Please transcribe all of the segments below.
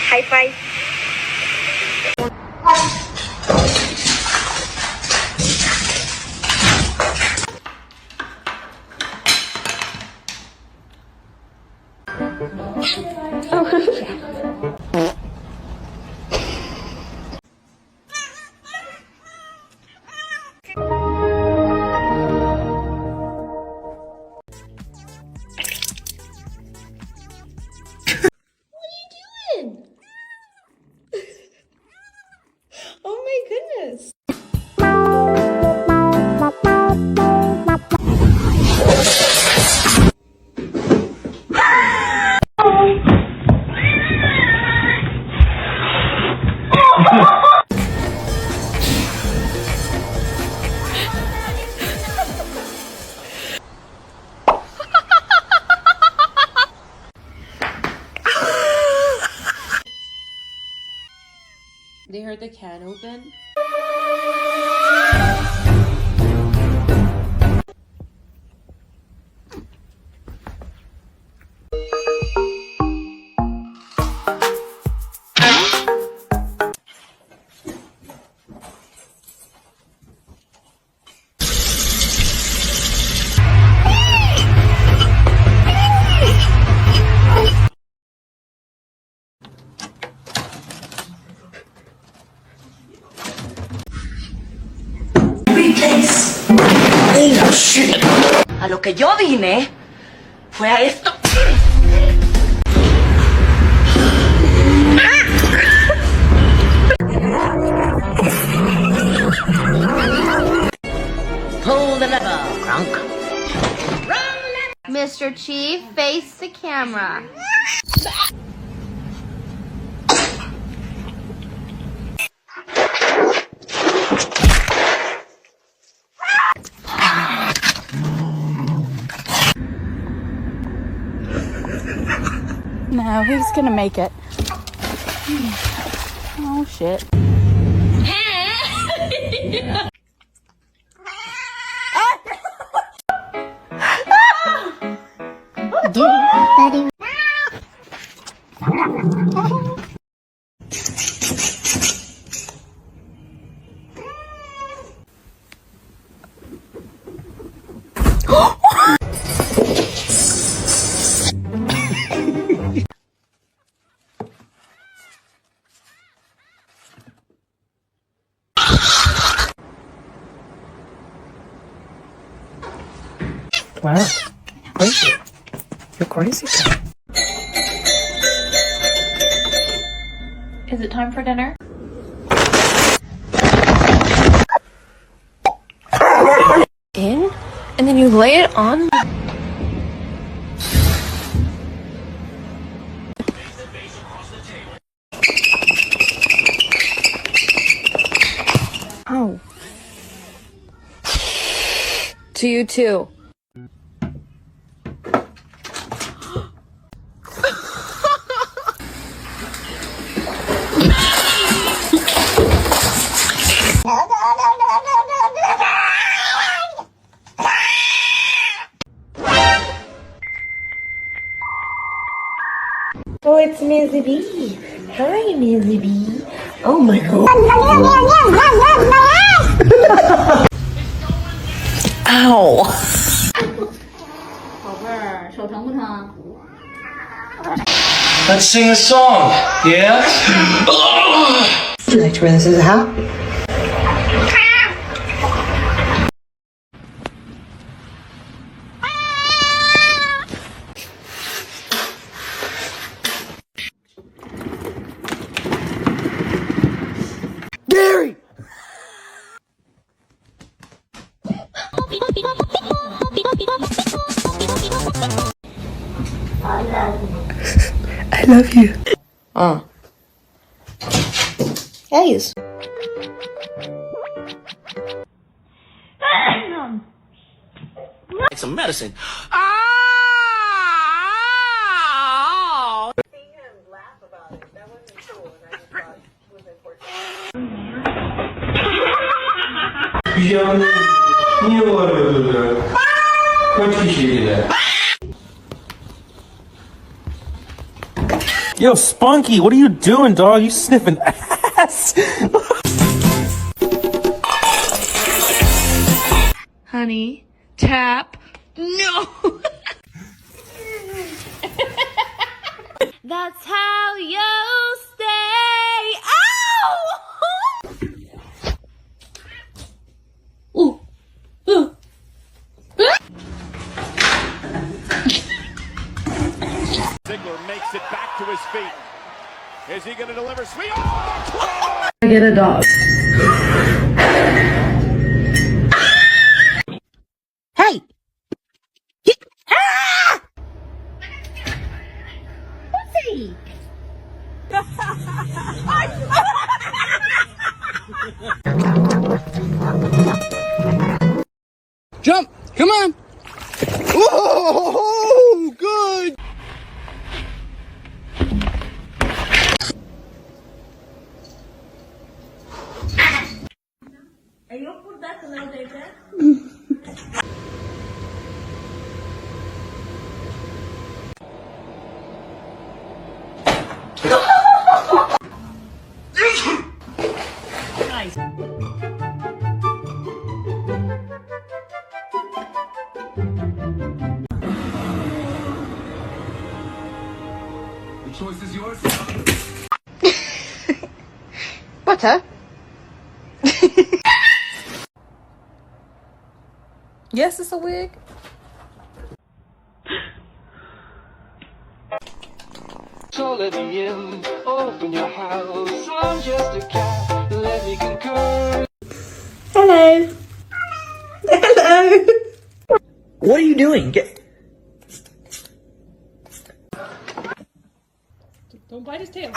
High five. Oh my goodness. They heard the can open. A lo que yo vine fue a esto. Pull the lever, Gronk. Mr. Chief, face the camera. No, he's gonna make it. Oh shit. Wow. Crazy. You're crazy. Is it time for dinner? In? And then you lay it on? Oh. To you too. Oh, it's Mizzy B. Hi, Mizzy B. Oh my god. Ow. Let's sing a song, yeah? Would you like to run this as a house? Gary! I love you. Guys. Like some medicine. Pijamını niye var öldürdü? Kaç kişiydi de? Yo, Spunky, what are you doing, dog? You sniffing ass. Honey, tap. No. That's how you stay. Ow! Ooh. Ooh. Ziggler makes it back to his feet. Is he going to deliver sweet? Oh, I get a dog. Hey! Jump! Come on! Oh, good! The choice is yours. Butter? Yes, it's a wig. So let me in, open your house. I'm just a cat, let me concur. Hello. Hello. What are you doing? Don't bite his tail.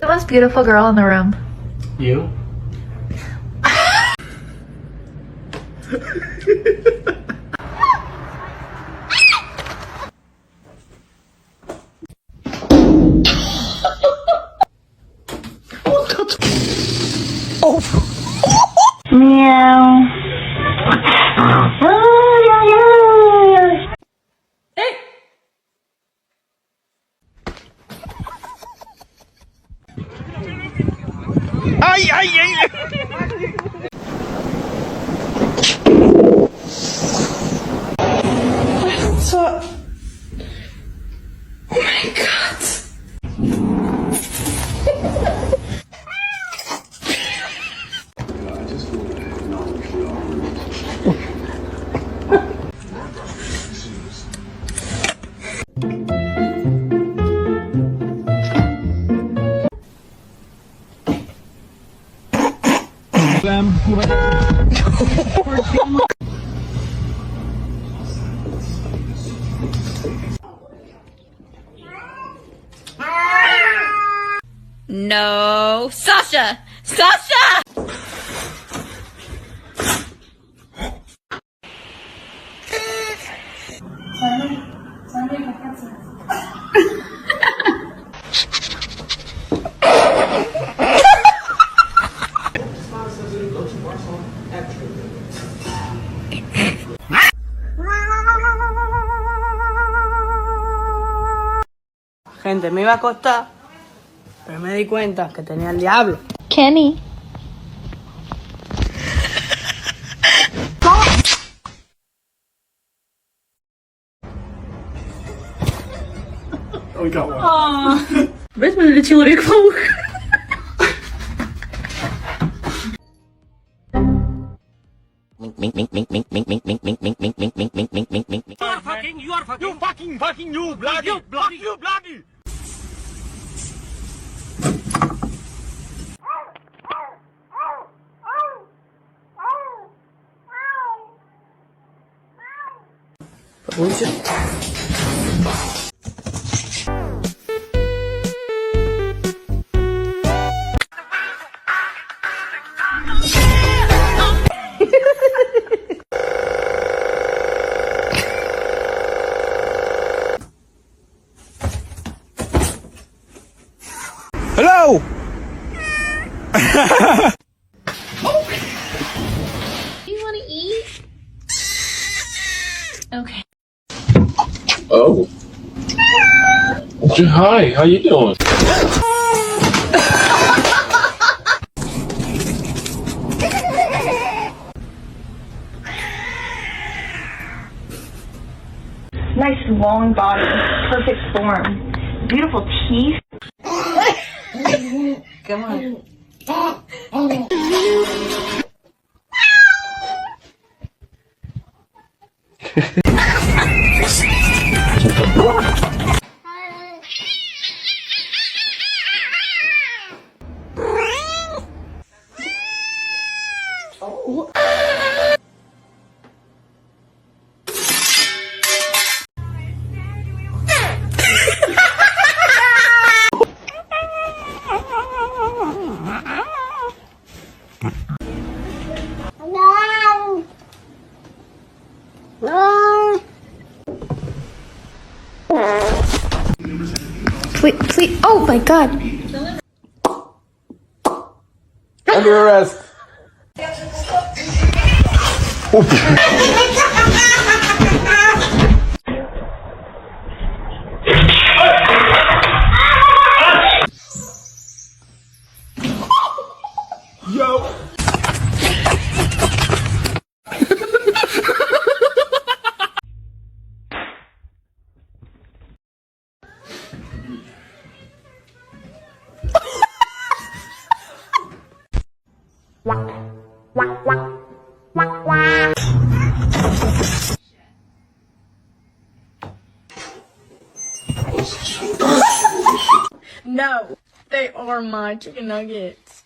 The most beautiful girl in the room. You? No. Sasha! Sasha! Gente, me iba a acostar, pero me di cuenta que tenía el diablo. Kenny. We got one. Ves me de человек паук. you bloody. We should. Hello! You want to eat? Okay. Oh. Hi, how you doing? Nice long body, perfect form, beautiful teeth. Come on. Please. Oh my god. Under arrest. Yo. No, they are my chicken nuggets.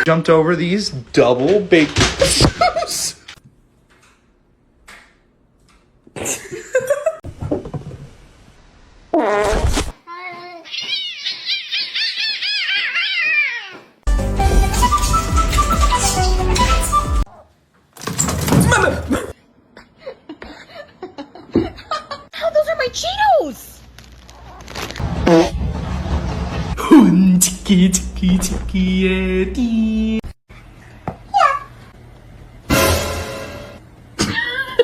Jumped over these double baked potatoes. Those are my Cheetos! Tiki tiki tiki